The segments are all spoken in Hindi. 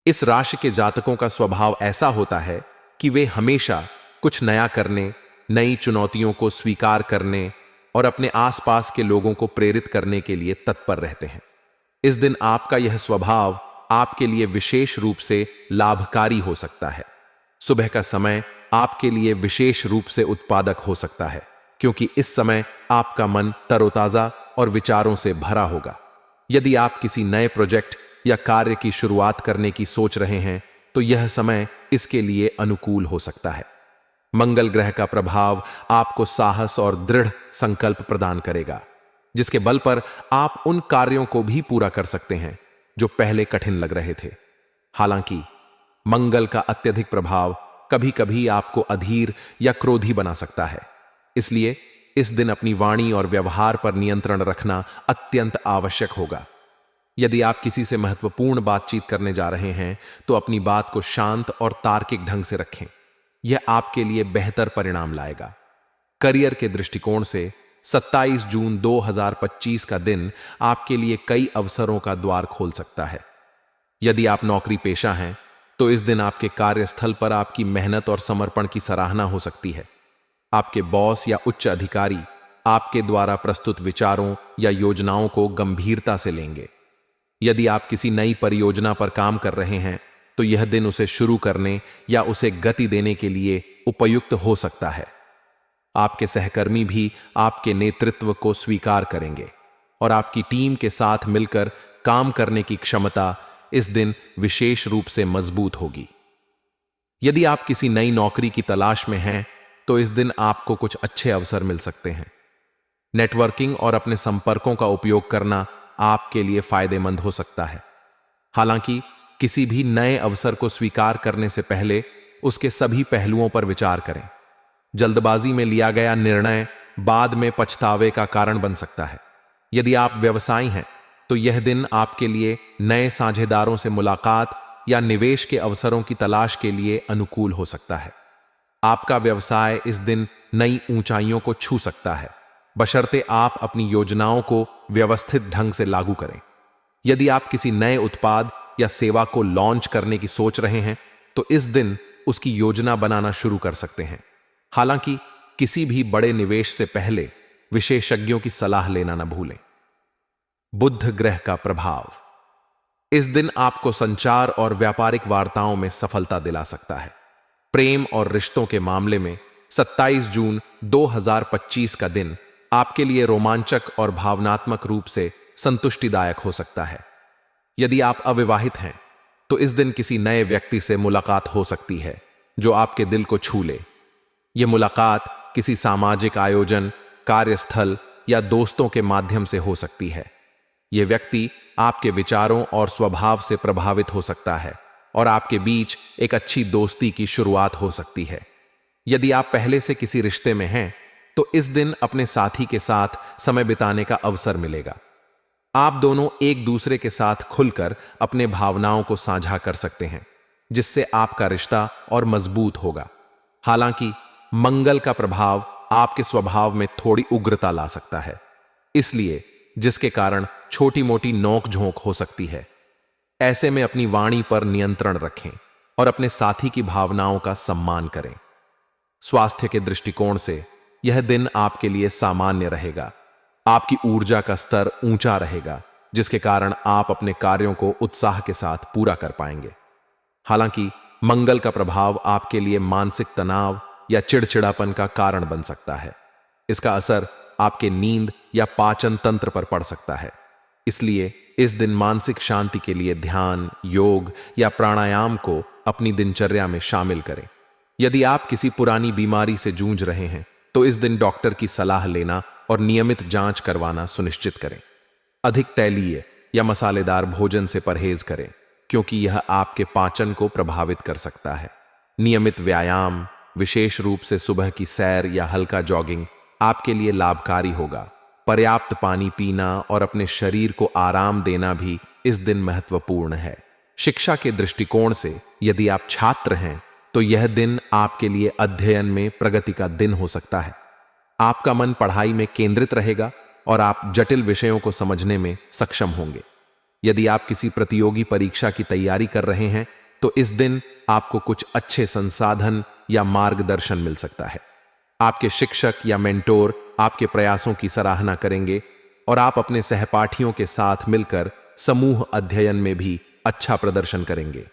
इस राशि के जातकों का स्वभाव ऐसा होता है कि वे हमेशा कुछ नया करने, नई चुनौतियों को स्वीकार करने और अपने आसपास के लोगों को प्रेरित करने के लिए तत्पर रहते हैं। इस दिन आपका यह स्वभाव आपके लिए विशेष रूप से लाभकारी हो सकता है। सुबह का समय आपके लिए विशेष रूप से उत्पादक हो सकता है, क्योंकि इस समय आपका मन तरोताजा और विचारों से भरा होगा। यदि आप किसी नए प्रोजेक्ट या कार्य की शुरुआत करने की सोच रहे हैं, तो यह समय इसके लिए अनुकूल हो सकता है। मंगल ग्रह का प्रभाव आपको साहस और दृढ़ संकल्प प्रदान करेगा, जिसके बल पर आप उन कार्यों को भी पूरा कर सकते हैं जो पहले कठिन लग रहे थे। हालांकि मंगल का अत्यधिक प्रभाव कभी कभी आपको अधीर या क्रोधी बना सकता है, इसलिए इस दिन अपनी वाणी और व्यवहार पर नियंत्रण रखना अत्यंत आवश्यक होगा। यदि आप किसी से महत्वपूर्ण बातचीत करने जा रहे हैं, तो अपनी बात को शांत और तार्किक ढंग से रखें। यह आपके लिए बेहतर परिणाम लाएगा। करियर के दृष्टिकोण से 27 जून 2025 का दिन आपके लिए कई अवसरों का द्वार खोल सकता है। यदि आप नौकरी पेशा हैं, तो इस दिन आपके कार्यस्थल पर आपकी मेहनत और समर्पण की सराहना हो सकती है। आपके बॉस या उच्च अधिकारी आपके द्वारा प्रस्तुत विचारों या योजनाओं को गंभीरता से लेंगे। यदि आप किसी नई परियोजना पर काम कर रहे हैं, तो यह दिन उसे शुरू करने या उसे गति देने के लिए उपयुक्त हो सकता है। आपके सहकर्मी भी आपके नेतृत्व को स्वीकार करेंगे और आपकी टीम के साथ मिलकर काम करने की क्षमता इस दिन विशेष रूप से मजबूत होगी। यदि आप किसी नई नौकरी की तलाश में हैं, तो इस दिन आपको कुछ अच्छे अवसर मिल सकते हैं। नेटवर्किंग और अपने संपर्कों का उपयोग करना आपके लिए फायदेमंद हो सकता है। हालांकि किसी भी नए अवसर को स्वीकार करने से पहले उसके सभी पहलुओं पर विचार करें। जल्दबाजी में लिया गया निर्णय बाद में पछतावे का कारण बन सकता है। यदि आप व्यवसायी हैं, तो यह दिन आपके लिए नए साझेदारों से मुलाकात या निवेश के अवसरों की तलाश के लिए अनुकूल हो सकता है। आपका व्यवसाय इस दिन नई ऊंचाइयों को छू सकता है, बशर्ते आप अपनी योजनाओं को व्यवस्थित ढंग से लागू करें। यदि आप किसी नए उत्पाद या सेवा को लॉन्च करने की सोच रहे हैं, तो इस दिन उसकी योजना बनाना शुरू कर सकते हैं। हालांकि किसी भी बड़े निवेश से पहले विशेषज्ञों की सलाह लेना न भूलें। बुध ग्रह का प्रभाव इस दिन आपको संचार और व्यापारिक वार्ताओं में सफलता दिला सकता है। प्रेम और रिश्तों के मामले में 27 जून 2025 का दिन आपके लिए रोमांचक और भावनात्मक रूप से संतुष्टिदायक हो सकता है। यदि आप अविवाहित हैं, तो इस दिन किसी नए व्यक्ति से मुलाकात हो सकती है जो आपके दिल को छू ले। यह मुलाकात किसी सामाजिक आयोजन, कार्यस्थल या दोस्तों के माध्यम से हो सकती है। यह व्यक्ति आपके विचारों और स्वभाव से प्रभावित हो सकता है और आपके बीच एक अच्छी दोस्ती की शुरुआत हो सकती है। यदि आप पहले से किसी रिश्ते में हैं, तो इस दिन अपने साथी के साथ समय बिताने का अवसर मिलेगा। आप दोनों एक दूसरे के साथ खुलकर अपने भावनाओं को साझा कर सकते हैं, जिससे आपका रिश्ता और मजबूत होगा। हालांकि मंगल का प्रभाव आपके स्वभाव में थोड़ी उग्रता ला सकता है, इसलिए जिसके कारण छोटी मोटी नोक-झोंक हो सकती है। ऐसे में अपनी वाणी पर नियंत्रण रखें और अपने साथी की भावनाओं का सम्मान करें। स्वास्थ्य के दृष्टिकोण से यह दिन आपके लिए सामान्य रहेगा। आपकी ऊर्जा का स्तर ऊंचा रहेगा, जिसके कारण आप अपने कार्यों को उत्साह के साथ पूरा कर पाएंगे। हालांकि मंगल का प्रभाव आपके लिए मानसिक तनाव या चिड़चिड़ापन का कारण बन सकता है। इसका असर आपके नींद या पाचन तंत्र पर पड़ सकता है। इसलिए इस दिन मानसिक शांति के लिए ध्यान, योग या प्राणायाम को अपनी दिनचर्या में शामिल करें। यदि आप किसी पुरानी बीमारी से जूझ रहे हैं, तो इस दिन डॉक्टर की सलाह लेना और नियमित जांच करवाना सुनिश्चित करें। अधिक तैलीय या मसालेदार भोजन से परहेज करें, क्योंकि यह आपके पाचन को प्रभावित कर सकता है। नियमित व्यायाम, विशेष रूप से सुबह की सैर या हल्का जॉगिंग आपके लिए लाभकारी होगा। पर्याप्त पानी पीना और अपने शरीर को आराम देना भी इस दिन महत्वपूर्ण है। शिक्षा के दृष्टिकोण से यदि आप छात्र हैं, तो यह दिन आपके लिए अध्ययन में प्रगति का दिन हो सकता है। आपका मन पढ़ाई में केंद्रित रहेगा और आप जटिल विषयों को समझने में सक्षम होंगे। यदि आप किसी प्रतियोगी परीक्षा की तैयारी कर रहे हैं, तो इस दिन आपको कुछ अच्छे संसाधन या मार्गदर्शन मिल सकता है। आपके शिक्षक या मेंटोर आपके प्रयासों की सराहना करेंगे और आप अपने सहपाठियों के साथ मिलकर समूह अध्ययन में भी अच्छा प्रदर्शन करेंगे।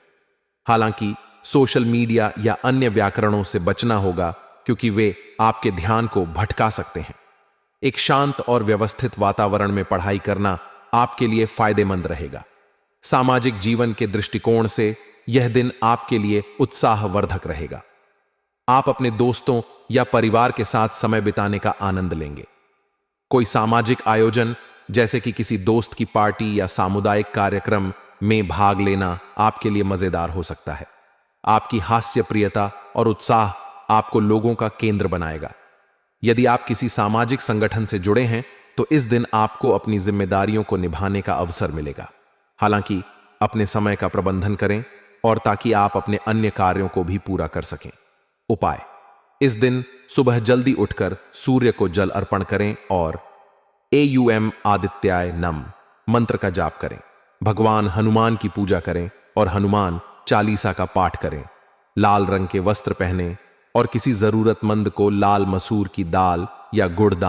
हालांकि सोशल मीडिया या अन्य व्याकरणों से बचना होगा, क्योंकि वे आपके ध्यान को भटका सकते हैं। एक शांत और व्यवस्थित वातावरण में पढ़ाई करना आपके लिए फायदेमंद रहेगा। सामाजिक जीवन के दृष्टिकोण से यह दिन आपके लिए उत्साहवर्धक रहेगा। आप अपने दोस्तों या परिवार के साथ समय बिताने का आनंद लेंगे। कोई सामाजिक आयोजन जैसे कि किसी दोस्त की पार्टी या सामुदायिक कार्यक्रम में भाग लेना आपके लिए मजेदार हो सकता है। आपकी हास्यप्रियता और उत्साह आपको लोगों का केंद्र बनाएगा। यदि आप किसी सामाजिक संगठन से जुड़े हैं तो इस दिन आपको अपनी जिम्मेदारियों को निभाने का अवसर मिलेगा। हालांकि अपने समय का प्रबंधन करें और ताकि आप अपने अन्य कार्यों को भी पूरा कर सकें। उपाय: इस दिन सुबह जल्दी उठकर सूर्य को जल अर्पण करें और एयुएम आदित्याय नम मंत्र का जाप करें। भगवान हनुमान की पूजा करें और हनुमान चालीसा का पाठ करें। लाल रंग के वस्त्र पहनें और किसी जरूरतमंद को लाल मसूर की दाल या गुड़ दान